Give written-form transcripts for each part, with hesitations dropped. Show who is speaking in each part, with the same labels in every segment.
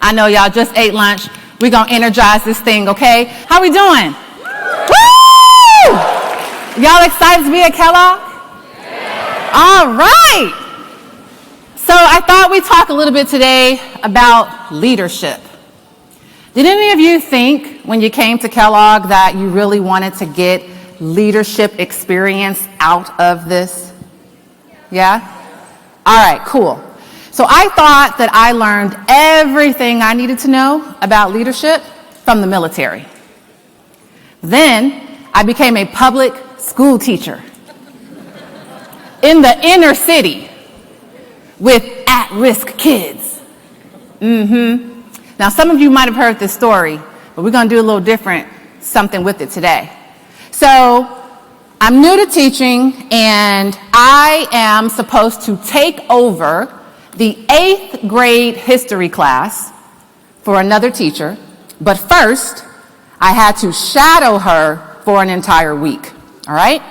Speaker 1: I know y'all just ate lunch. We're going to energize this thing, okay? How we doing? Woo! Y'all excited to be at Kellogg? Yeah. All right. So I thought we'd talk a little bit today about leadership. Did any of you think when you came to Kellogg that you really wanted to get leadership experience out of this? Yeah? All right, cool. So I thought that I learned everything I needed to know about leadership from the military. Then I became a public school teacher in the inner city with at-risk kids. Now some of you might have heard this story, but we're going to do a little different something with it today. So I'm new to teaching, and I am supposed to take over the 8th grade history class for another teacher, but first I had to shadow her for an entire week, all right?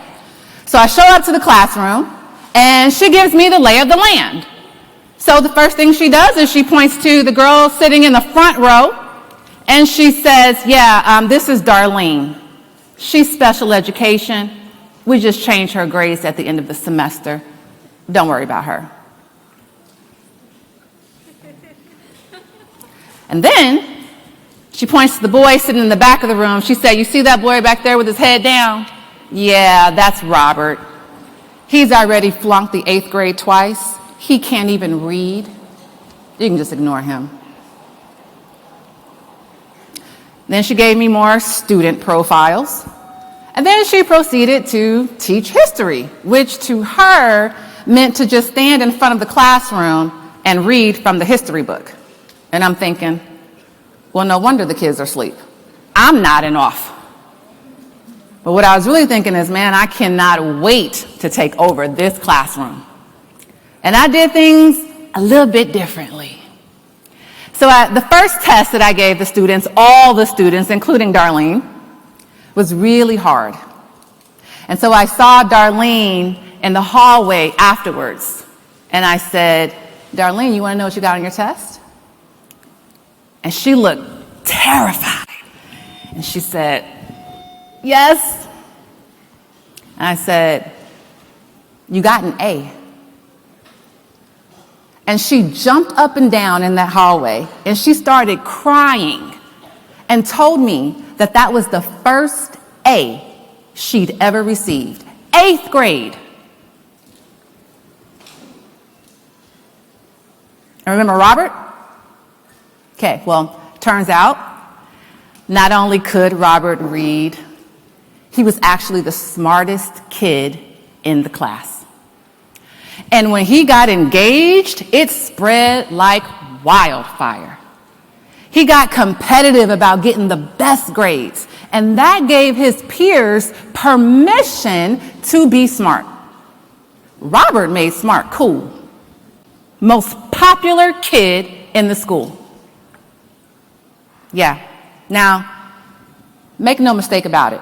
Speaker 1: So I show up to the classroom, and she gives me the lay of the land. So the first thing she does is she points to the girl sitting in the front row, and she says, this is Darlene. She's special education. We just changed her grades at the end of the semester. Don't worry about her. And then she points to the boy sitting in the back of the room. She said, you see that boy back there with his head down? Yeah, that's Robert. He's already flunked the 8th grade twice. He can't even read. You can just ignore him. Then she gave me more student profiles. And then she proceeded to teach history, which to her meant to just stand in front of the classroom and read from the history book. And I'm thinking, well, no wonder the kids are asleep. I'm nodding off. But what I was really thinking is, man, I cannot wait to take over this classroom. And I did things a little bit differently. So the first test that I gave the students, all the students, including Darlene, was really hard. And so I saw Darlene in the hallway afterwards. And I said, Darlene, you want to know what you got on your test? And she looked terrified. And she said, yes. And I said, you got an A. And she jumped up and down in that hallway, and she started crying and told me that that was the first A she'd ever received. 8th grade. And remember Robert? Okay, well, turns out not only could Robert read, he was actually the smartest kid in the class. And when he got engaged, it spread like wildfire. He got competitive about getting the best grades, and that gave his peers permission to be smart. Robert made smart cool. Most popular kid in the school. Yeah. Now, make no mistake about it.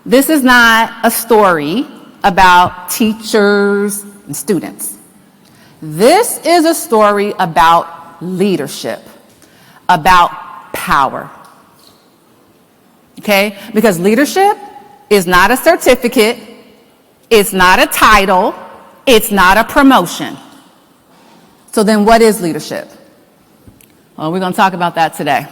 Speaker 1: This is not a story about teachers and students. This is a story about leadership, about power. Okay? Because leadership is not a certificate, it's not a title, it's not a promotion. So then what is leadership? Well, we're going to talk about that today.